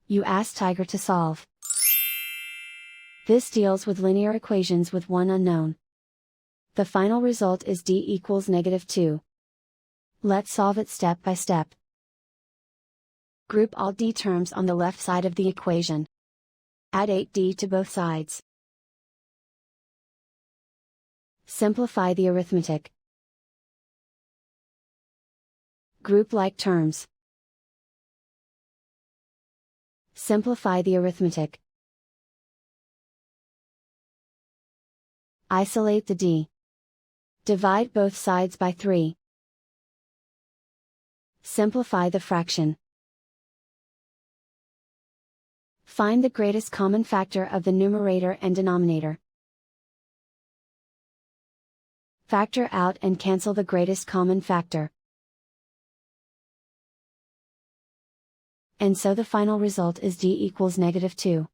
You ask Tiger to solve. This deals with linear equations with one unknown. The final result is d equals -2. Let's solve it step by step. Group all d terms on the left side of the equation. Add 8d to both sides. Simplify the arithmetic. Group like terms. Simplify the arithmetic. Isolate the d. Divide both sides by 3. Simplify the fraction. Find the greatest common factor of the numerator and denominator. Factor out and cancel the greatest common factor. And so the final result is d equals -2.